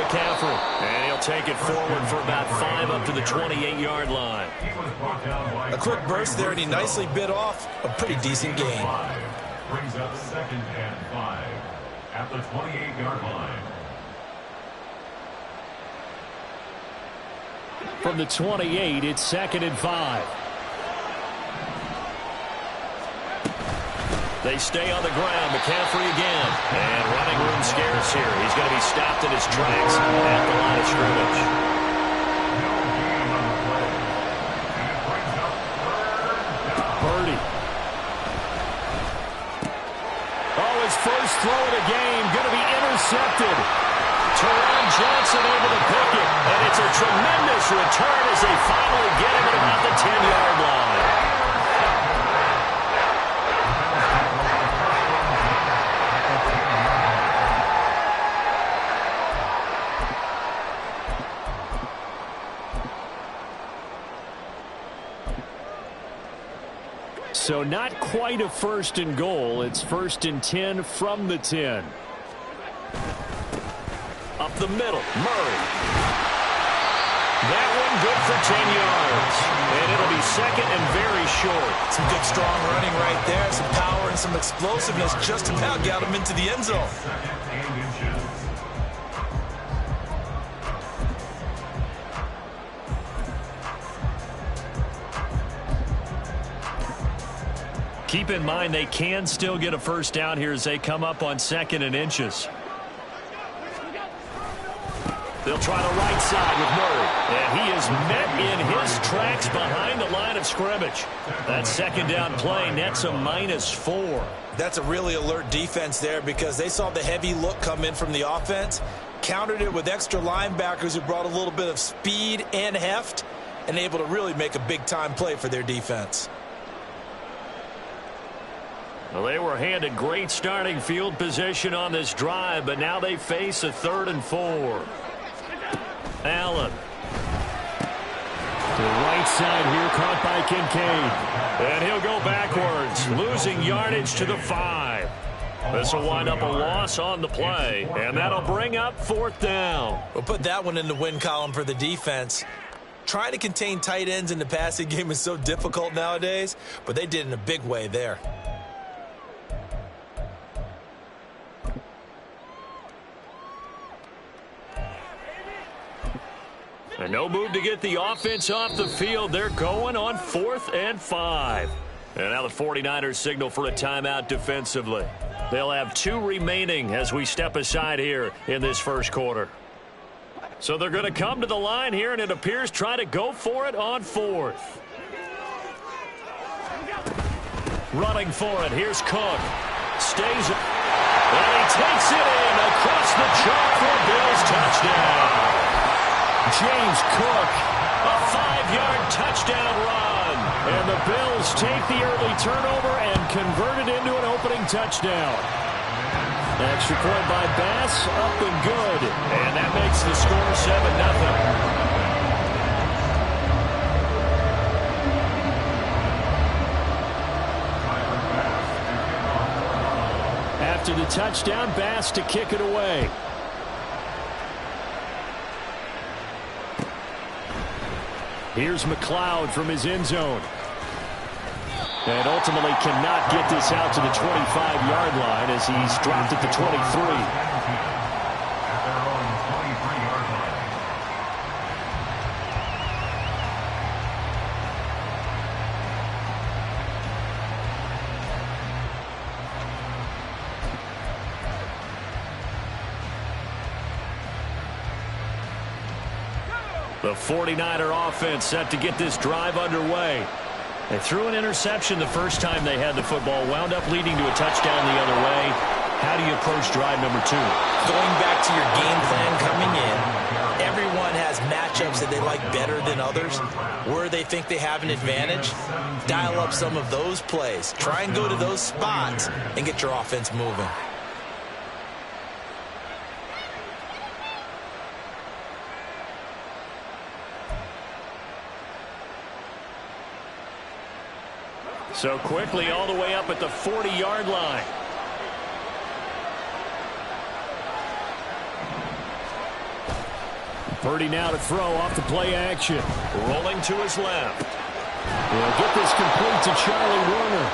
McCaffrey. And he'll take it forward for about 5 up to the 28-yard line. A quick burst there, and he nicely bit off a pretty decent gain. Brings up 2nd and 5 at the 28-yard line. From the 28, it's 2nd and 5. They stay on the ground. McCaffrey again. And running room scarce here. He's going to be stopped in his tracks at the line of scrimmage. Purdy. Oh, his first throw of the game going to be intercepted. Teron Johnson able to pick it. And it's a tremendous return as they finally get him at about the 10-yard line. So not quite a 1st and goal. It's 1st and 10 from the 10. Up the middle, Murray. That one good for 10 yards. And it'll be 2nd and very short. Some good strong running right there. Some power and some explosiveness just about got him into the end zone. Keep in mind they can still get a 1st down here as they come up on 2nd and inches. They'll try the right side with Murray. And he is met in his tracks behind the line of scrimmage. That 2nd down play nets a -4. That's a really alert defense there because they saw the heavy look come in from the offense, countered it with extra linebackers who brought a little bit of speed and heft, and able to really make a big-time play for their defense. Well, they were handed great starting field position on this drive, but now they face a 3rd and 4. Allen. To the right side here, caught by Kincaid. And he'll go backwards, losing yardage to the 5. This will wind up a loss on the play, and that'll bring up 4th down. We'll put that one in the win column for the defense. Trying to contain tight ends in the passing game is so difficult nowadays, but they did in a big way there. And no move to get the offense off the field. They're going on 4th and 5. And now the 49ers signal for a timeout defensively. They'll have 2 remaining as we step aside here in this 1st quarter. So they're going to come to the line here, and it appears try to go for it on 4th. Running for it. Here's Cook. Stays it. And he takes it in across the chalk for a Bills touchdown. James Cook, a 5-yard touchdown run. And the Bills take the early turnover and convert it into an opening touchdown. Extra point by Bass, up and good. And that makes the score 7-0. After the touchdown, Bass to kick it away. Here's McLeod from his end zone. And ultimately cannot get this out to the 25-yard line as he's dropped at the 23. The 49er offense set to get this drive underway. They threw an interception the first time they had the football, wound up leading to a touchdown the other way. How do you approach drive number 2? Going back to your game plan coming in, everyone has matchups that they like better than others. Where they think they have an advantage, dial up some of those plays. Try and go to those spots and get your offense moving. So quickly all the way up at the 40-yard line. Purdy now to throw off the play action. Rolling to his left. He'll get this complete to Charlie Warner.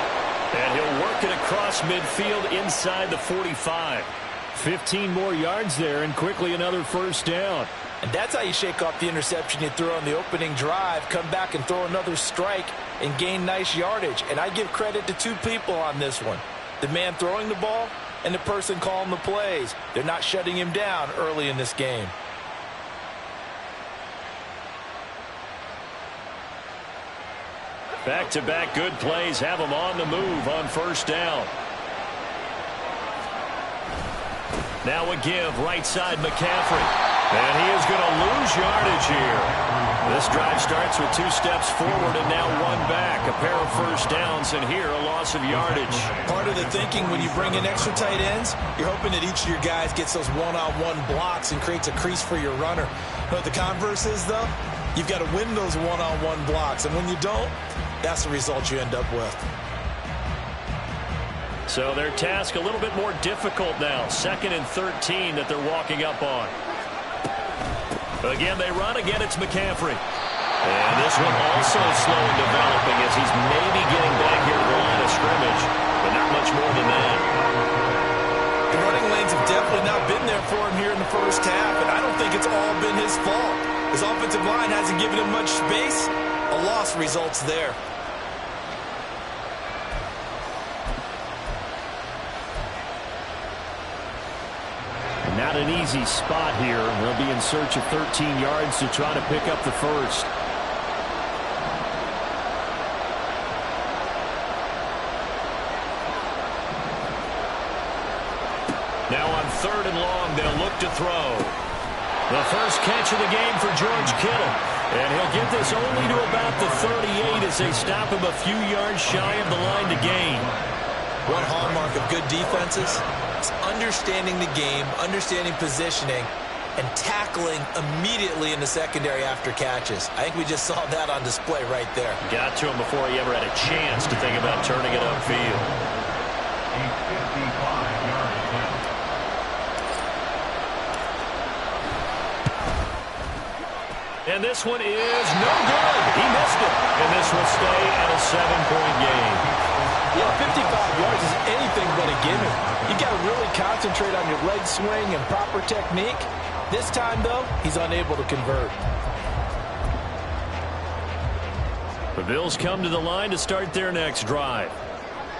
And he'll work it across midfield inside the 45. 15 more yards there, and quickly another first down. And that's how you shake off the interception you threw on the opening drive, come back and throw another strike and gain nice yardage. And I give credit to two people on this one. The man throwing the ball and the person calling the plays. They're not shutting him down early in this game. Back-to-back good plays have him on the move on first down. Now a give, right side McCaffrey. And he is going to lose yardage here. This drive starts with 2 steps forward and now 1 back. A pair of first downs, and here a loss of yardage. Part of the thinking when you bring in extra tight ends, you're hoping that each of your guys gets those one-on-one blocks and creates a crease for your runner. But the converse is, though, you've got to win those one-on-one blocks. And when you don't, that's the result you end up with. So their task a little bit more difficult now. 2nd and 13 that they're walking up on. Again, they run. Again, it's McCaffrey. And this one also slow in developing as he's maybe getting back here to the line of scrimmage, but not much more than that. The running lanes have definitely not been there for him here in the first half, and I don't think it's all been his fault. His offensive line hasn't given him much space. A loss results there. Not an easy spot here. They'll be in search of 13 yards to try to pick up the first. Now on 3rd and long, they'll look to throw. The first catch of the game for George Kittle. And he'll get this only to about the 38 as they stop him a few yards shy of the line to gain. One hallmark of good defenses is understanding the game, understanding positioning, and tackling immediately in the secondary after catches. I think we just saw that on display right there. Got to him before he ever had a chance to think about turning it upfield. A 55-yard attempt. And this one is no good. He missed it. And this will stay at a 7-point game. Yeah, 55 yards is anything but a gimme. You got to really concentrate on your leg swing and proper technique. This time, though, he's unable to convert. The Bills come to the line to start their next drive.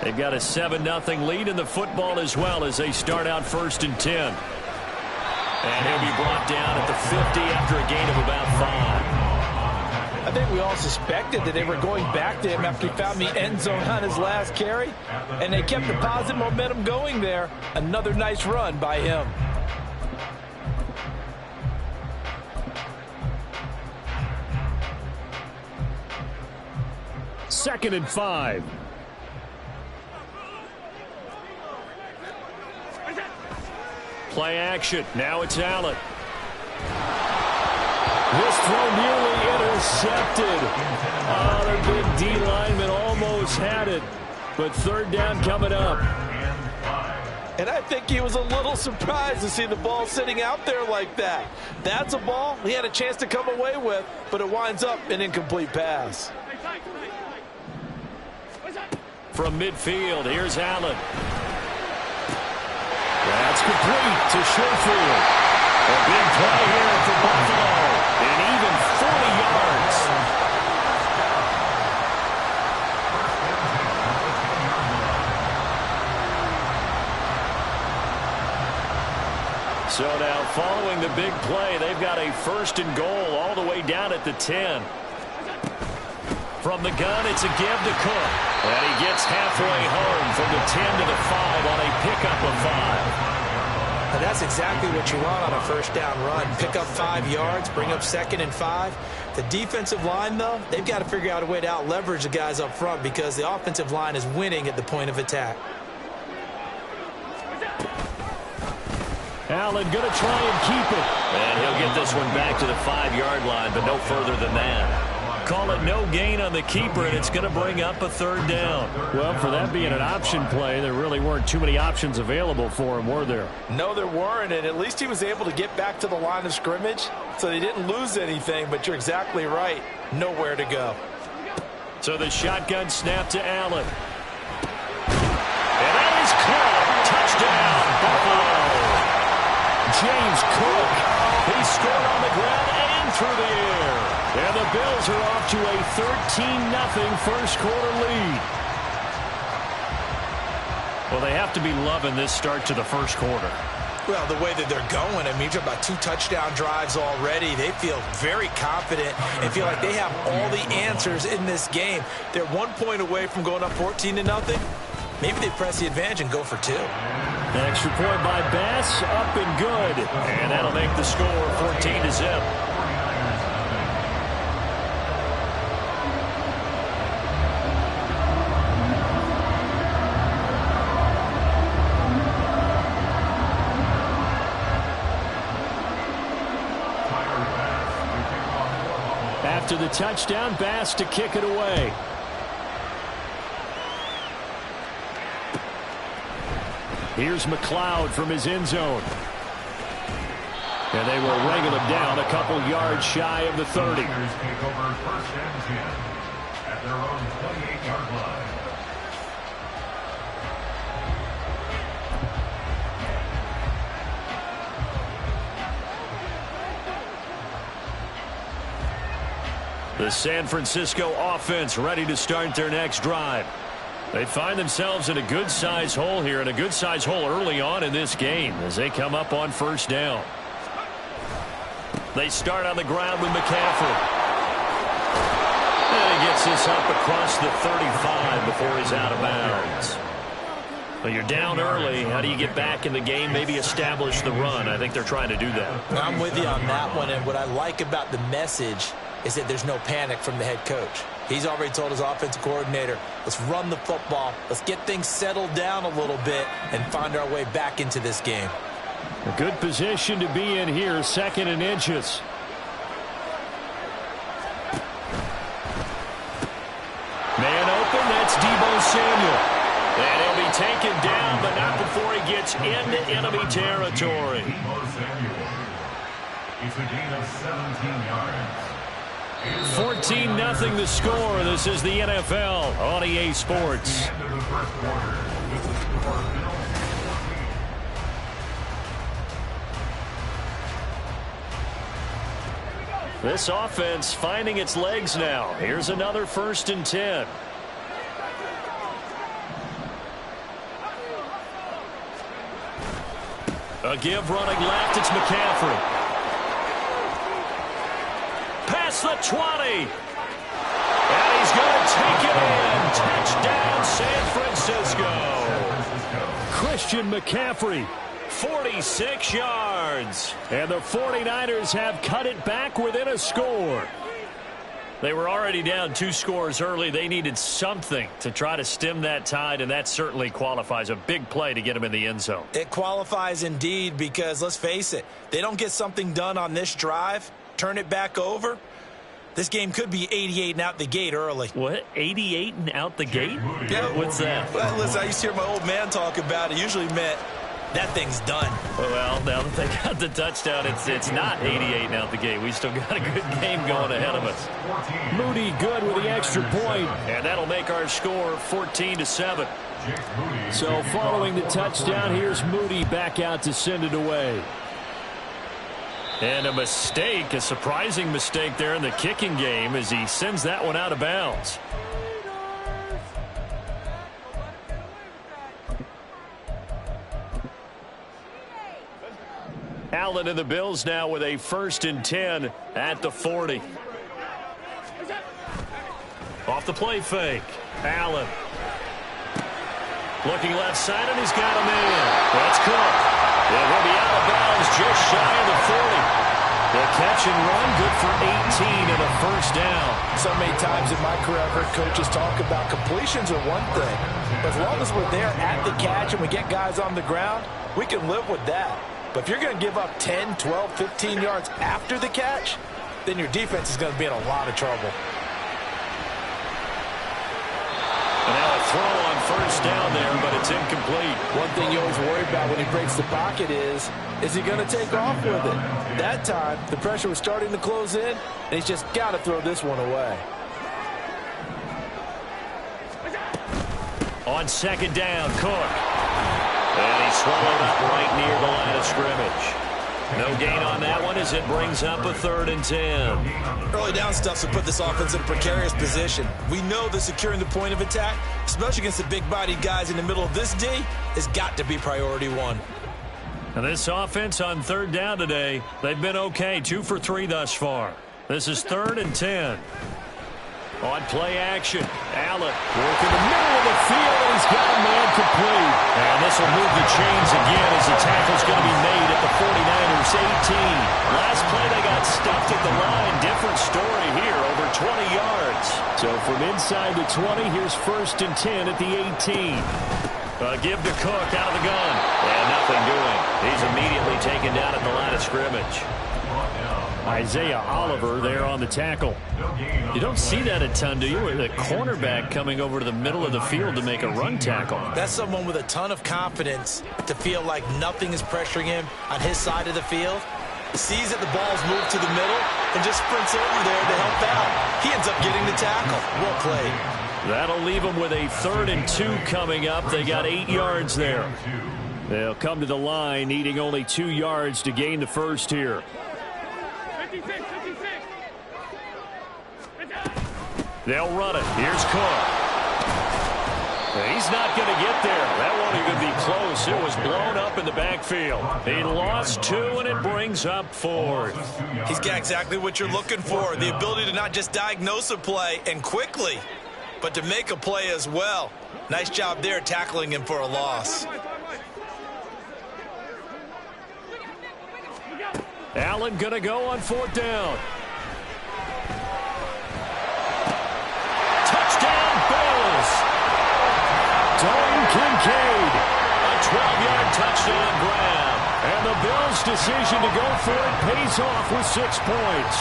They've got a 7-0 lead in the football as well as they start out 1st and 10. And he'll be brought down at the 50 after a gain of about 5. I think we all suspected that they were going back to him after he found the end zone on his last carry, and they kept the positive momentum going there. Another nice run by him. Second and 5. Play action. Now it's Allen. This throw nearly intercepted. Oh, their big D lineman almost had it. But 3rd down coming up. And I think he was a little surprised to see the ball sitting out there like that. That's a ball he had a chance to come away with, but it winds up an incomplete pass. From midfield, here's Allen. That's complete to Sherfield. A big play here for Buffalo. And even 40 yards. So now following the big play, they've got a 1st and goal all the way down at the 10. From the gun, it's a give to Cook. And he gets halfway home from the 10 to the 5 on a pickup of 5. And that's exactly what you want on a 1st down run. Pick up 5 yards, bring up 2nd and 5. The defensive line, though, they've got to figure out a way to out-leverage the guys up front because the offensive line is winning at the point of attack. Allen going to try and keep it. And he'll get this one back to the 5-yard line, but no further than that. Call it no gain on the keeper, and it's going to bring up a 3rd down. Well, for that being an option play, there really weren't too many options available for him, were there? No, there weren't, and at least he was able to get back to the line of scrimmage So they didn't lose anything, but you're exactly right. Nowhere to go. So the shotgun snap to Allen. And that is caught. Touchdown, Buffalo. James Cook. He scored on the ground and through the air. And the Bills are off to a 13-0 first quarter lead. Well, they have to be loving this start to the first quarter. Well, the way that they're going, I mean, you're talking about 2 touchdown drives already. They feel very confident and feel like they have all the answers in this game. They're 1 point away from going up 14-0. Maybe they press the advantage and go for 2. An extra point by Bass, up and good. And that'll make the score 14-0. After the touchdown, Bass to kick it away. Here's McLeod from his end zone. And they will wrangle him down a couple yards shy of the 30. Take over first and 10 at their own 28-yard line. The San Francisco offense ready to start their next drive. They find themselves in a good-sized hole here, and a good-sized hole early on in this game as they come up on first down. They start on the ground with McCaffrey. And he gets this up across the 35 before he's out of bounds. Well, you're down early. How do you get back in the game, maybe establish the run? I think they're trying to do that. I'm with you on that one, and what I like about the message is that there's no panic from the head coach. He's already told his offensive coordinator, let's run the football, let's get things settled down a little bit and find our way back into this game. A good position to be in here, 2nd and inches. Man open, that's Deebo Samuel. And he'll be taken down, but not before he gets into enemy territory. Deebo Samuel. It's a gain of 17 yards. 14-0 the score. This is the NFL on EA Sports. This offense finding its legs now. Here's another 1st and 10. A give running left. It's McCaffrey. Past the 20. And he's going to take it in. Touchdown, San Francisco. Christian McCaffrey, 46 yards. And the 49ers have cut it back within a score. They were already down 2 scores early. They needed something to try to stem that tide, and that certainly qualifies. A big play to get them in the end zone. It qualifies indeed because, let's face it, they don't get something done on this drive, turn it back over, this game could be 88 and out the gate early. What? 88 and out the gate? Yeah. What's that? Well, listen, I used to hear my old man talk about it. Usually meant that thing's done. Well, now that they got the touchdown, it's not 88 and out the gate. We still got a good game going ahead of us. Moody good with the extra point, and that'll make our score 14-7. So following the touchdown, here's Moody back out to send it away. And a mistake, a surprising mistake there in the kicking game as he sends that one out of bounds. Allen and the Bills now with a 1st and 10 at the 40. Off the play fake. Allen. Looking left side, and he's got him in. That's Cook. It will be out of bounds just shy of the 40. The catch and run, good for 18 and a 1st down. So many times in my career, I've heard coaches talk about completions are one thing. But as long as we're there at the catch and we get guys on the ground, we can live with that. But if you're going to give up 10, 12, 15 yards after the catch, then your defense is going to be in a lot of trouble. And now a throw on first down there, but it's incomplete. One thing you always worry about when he breaks the pocket is he going to take off with it? That time, the pressure was starting to close in, and he's just got to throw this one away. On second down, Cook. And he's swallowed up right near the line of scrimmage. No gain on that one as it brings up a 3rd and 10. Early down stuff to put this offense in a precarious position. We know that securing the point of attack, especially against the big-bodied guys in the middle of this D, has got to be priority one. And this offense on 3rd down today, they've been okay, 2 for 3 thus far. This is 3rd and 10. On play action, Allen working the middle of the field, and he's got a man complete. And this will move the chains again as the tackle's going to be made at the 49ers 18. Last play they got stuffed at the line. Different story here, over 20 yards. So from inside the 20, here's 1st and 10 at the 18. Give to Cook out of the gun. And nothing doing. He's immediately taken down at the line of scrimmage. Isaiah Oliver there on the tackle. You don't see that a ton, do you? With a cornerback coming over to the middle of the field to make a run tackle. That's someone with a ton of confidence to feel like nothing is pressuring him on his side of the field. Sees that the ball's moved to the middle and just sprints over there to help out. He ends up getting the tackle. Well played. That'll leave them with a 3rd and 2 coming up. They got 8 yards there. They'll come to the line needing only 2 yards to gain the first here. They'll run it. Here's Cook. He's not going to get there. That won't even be close. It was blown up in the backfield. He lost 2, and it brings up 4th. He's got exactly what you're looking for, the ability to not just diagnose a play and quickly, but to make a play as well. Nice job there tackling him for a loss. Allen going to go on 4th down. Touchdown, Bills. Dalton Kincaid. A 12-yard touchdown grab. And the Bills' decision to go for it pays off with 6 points.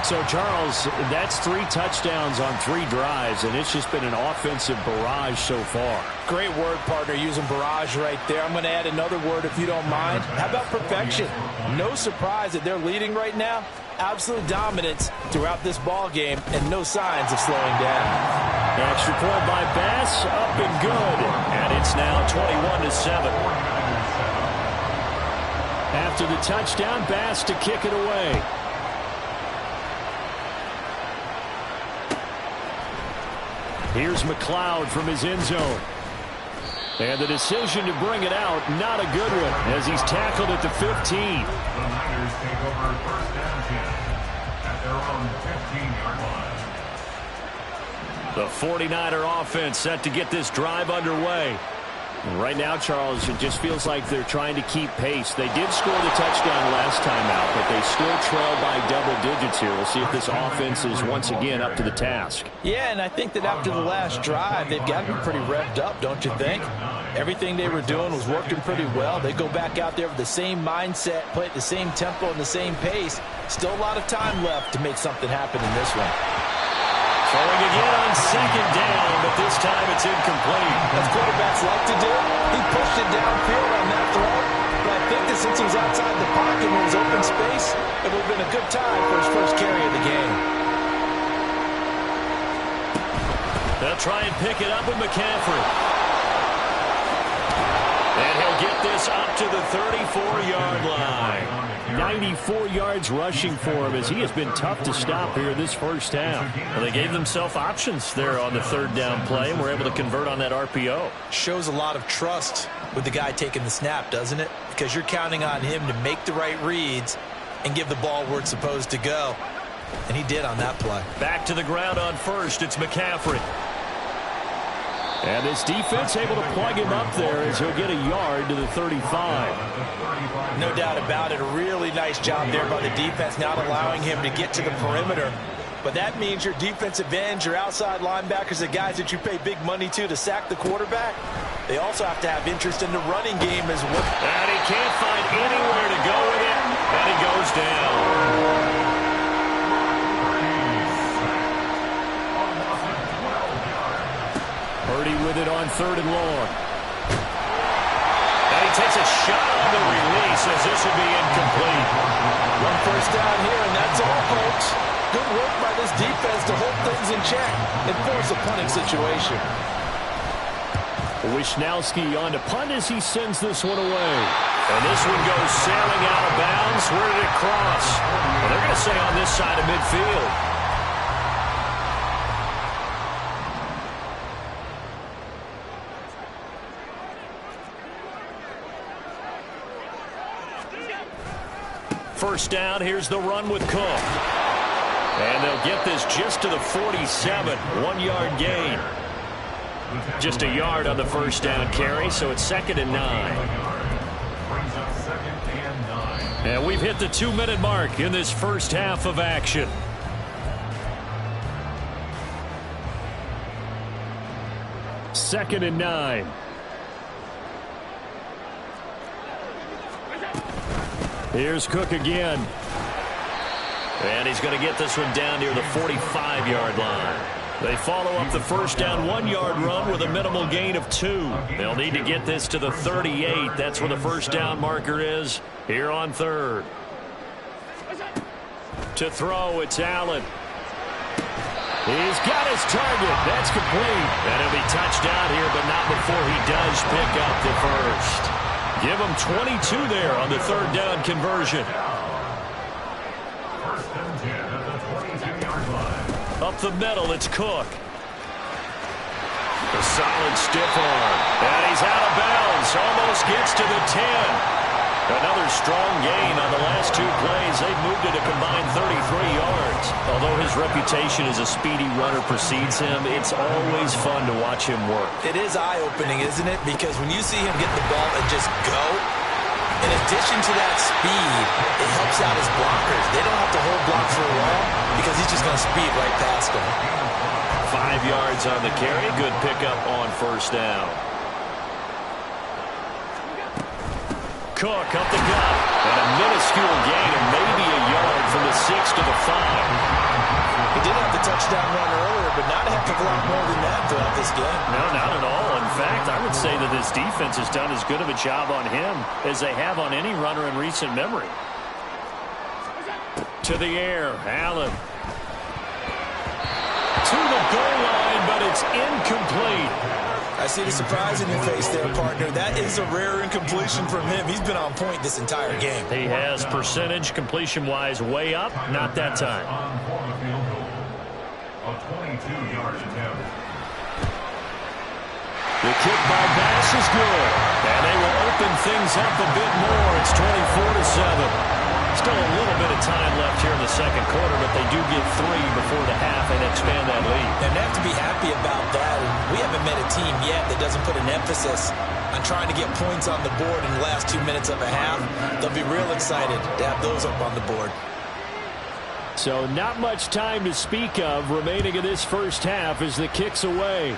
So, Charles, that's 3 touchdowns on 3 drives, and it's just been an offensive barrage so far. Great word, partner, using barrage right there. I'm going to add another word if you don't mind. How about perfection? No surprise that they're leading right now. Absolute dominance throughout this ball game and no signs of slowing down. Extra point by Bass, up and good. And it's now 21-7. After the touchdown, Bass to kick it away. Here's McLeod from his end zone. And the decision to bring it out, not a good one, as he's tackled at the 15. The Niners take over 1st and 10 at their own 15-yard line. The 49er offense set to get this drive underway. Right now, Charles, it just feels like they're trying to keep pace. They did score the touchdown last time out, but they still trail by double digits here. We'll see if this offense is once again up to the task. Yeah, and I think that after the last drive, they've got to be pretty revved up, don't you think? Everything they were doing was working pretty well. They go back out there with the same mindset, play at the same tempo and the same pace. Still a lot of time left to make something happen in this one. Throwing again on second down, but this time it's incomplete. As quarterbacks like to do, he pushed it downfield on that throw. But I think that since he was outside the pocket and there was open space, it would have been a good time for his first carry of the game. They'll try and pick it up with McCaffrey. And he'll get this up to the 34-yard line. 94 yards rushing for him as he has been tough to stop here this first half. Well, they gave themselves options there on the 3rd down play and were able to convert on that RPO. Shows a lot of trust with the guy taking the snap, doesn't it? Because you're counting on him to make the right reads and give the ball where it's supposed to go. And he did on that play. Back to the ground on first. It's McCaffrey. And this defense able to plug him up there as he'll get a yard to the 35. No doubt about it. A really nice job there by the defense, not allowing him to get to the perimeter. But that means your defensive ends, your outside linebackers, the guys that you pay big money to sack the quarterback, they also have to have interest in the running game as well. And he can't find anywhere to go with it, and he goes down. 3rd and long. And he takes a shot on the release as this will be incomplete. One first down here, and that's all, folks. Good work by this defense to hold things in check and force a punting situation. Wishnowski on to punt as he sends this one away. And this one goes sailing out of bounds. Where did it cross? Well, they're going to say on this side of midfield. First down, here's the run with Cook. And they'll get this just to the 47, 1-yard gain. Just a yard on the first down carry, so it's 2nd and 9. And we've hit the 2-minute mark in this first half of action. Second and 9. Here's Cook again. And he's going to get this one down near the 45-yard line. They follow up the first down 1-yard run with a minimal gain of 2. They'll need to get this to the 38. That's where the first down marker is here on 3rd. To throw, it's Allen. He's got his target. That's complete. And he'll be touched out here, but not before he does pick up the first. Give him 22 there on the 3rd down conversion. First and 10 at the 22-yard line. Up the middle, it's Cook. A solid stiff arm. And he's out of bounds. Almost gets to the 10. Another strong gain on the last 2 plays. They've moved it a combined 33 yards. Although his reputation as a speedy runner precedes him, it's always fun to watch him work. It is eye-opening, isn't it? Because when you see him get the ball and just go, in addition to that speed, it helps out his blockers. They don't have to hold block for long because he's just going to speed right past them. 5 yards on the carry. Good pickup on first down. Cook up the gut. And a minuscule gain of maybe a yard from the 6 to the 5. He did have the touchdown run earlier, but not a heck of a lot more than that throughout this game. No, not at all. In fact, I would say that this defense has done as good of a job on him as they have on any runner in recent memory. To the air, Allen. To the goal line, but it's incomplete. I see the surprise in your face there, partner. That is a rare incompletion from him. He's been on point this entire game. He has percentage completion-wise way up. Not that time. On for the field goal. A 22-yard attempt. The kick by Bass is good. And they will open things up a bit more. It's 24-7. Still a little bit of time left here in the second quarter, but they do get 3 before the half and expand that lead. And they have to be happy about that. And we haven't met a team yet that doesn't put an emphasis on trying to get points on the board in the last 2 minutes of a half. They'll be real excited to have those up on the board. So not much time to speak of remaining in this first half as the kick's away.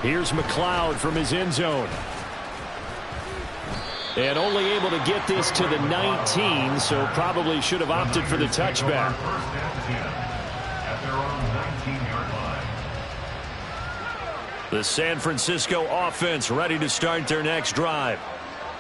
Here's McLeod from his end zone. And only able to get this to the 19, so probably should have opted for the touchback. First and 10 at their own 19-yard line. The San Francisco offense ready to start their next drive.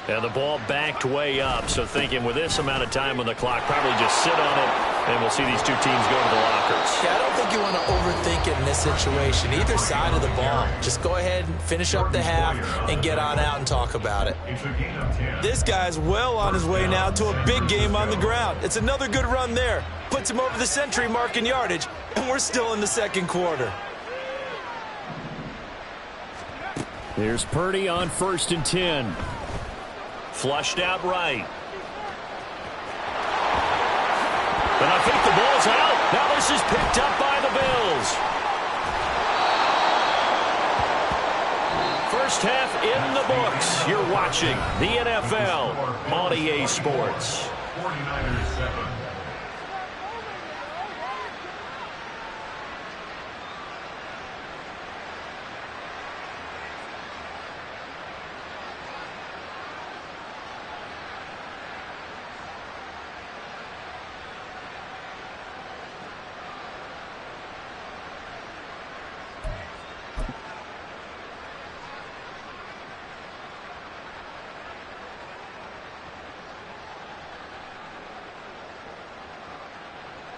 And the ball backed way up, so thinking with this amount of time on the clock, probably just sit on it, and we'll see these two teams go to the lockers. Yeah, I don't think you want to overthink it in this situation. Either side of the ball. Just go ahead and finish up the half and get on out and talk about it. It's a gain of 10. This guy's well on his way now to a big game on the ground. It's another good run there. Puts him over the century mark in yardage, and we're still in the second quarter. Here's Purdy on 1st and 10. Flushed out right. And I think the ball's out. Now this is picked up by the Bills. First half in the books. You're watching the NFL on EA Sports. 49ers 7.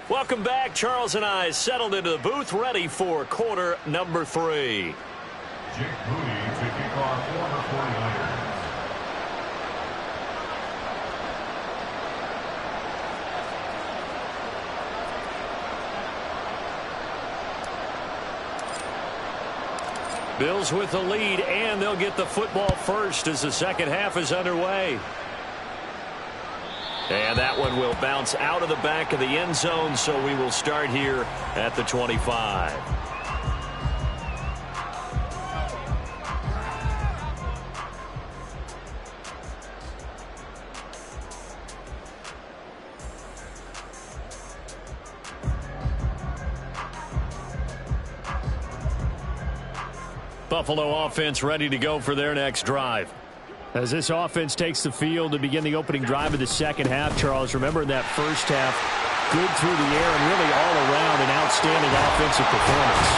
Welcome back. Charles and I settled into the booth, ready for quarter number 3. Jake Moody to kick off for the 49ers. Bills with the lead, and they'll get the football first as the second half is underway. And that one will bounce out of the back of the end zone, so we will start here at the 25. Buffalo offense ready to go for their next drive. As this offense takes the field to begin the opening drive of the second half, Charles, remember in that first half, good through the air and really all around an outstanding offensive performance.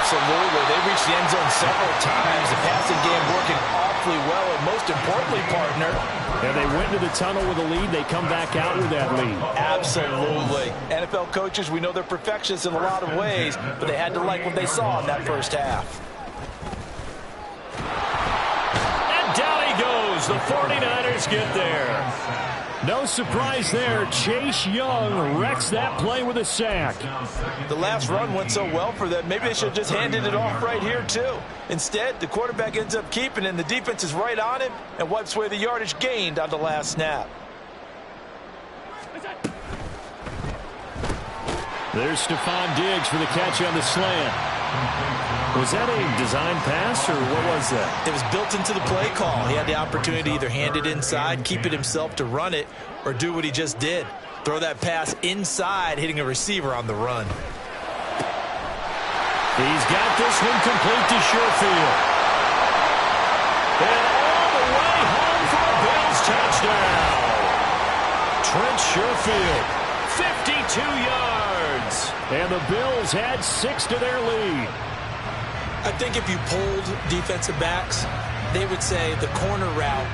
Absolutely. They reached the end zone several times. The passing game working awfully well, and most importantly, partner. And they went to the tunnel with a lead. They come back out with that lead. Absolutely. NFL coaches, we know they're perfectionists in a lot of ways, but they had to like what they saw in that first half. The 49ers get there. No surprise there. Chase Young wrecks that play with a sack. The last run went so well for them. Maybe they should have just handed it off right here, too. Instead, the quarterback ends up keeping it, and the defense is right on him and wipes away the yardage gained on the last snap. There's Stephon Diggs for the catch on the slant. Was that a design pass, or what was that? It was built into the play call. He had the opportunity to either hand it inside, keep it himself to run it, or do what he just did. Throw that pass inside, hitting a receiver on the run. He's got this one complete to Sherfield. And all the way home for a Bills touchdown. Trent Sherfield, 52 yards. And the Bills add 6 to their lead. I think if you polled defensive backs, they would say the corner route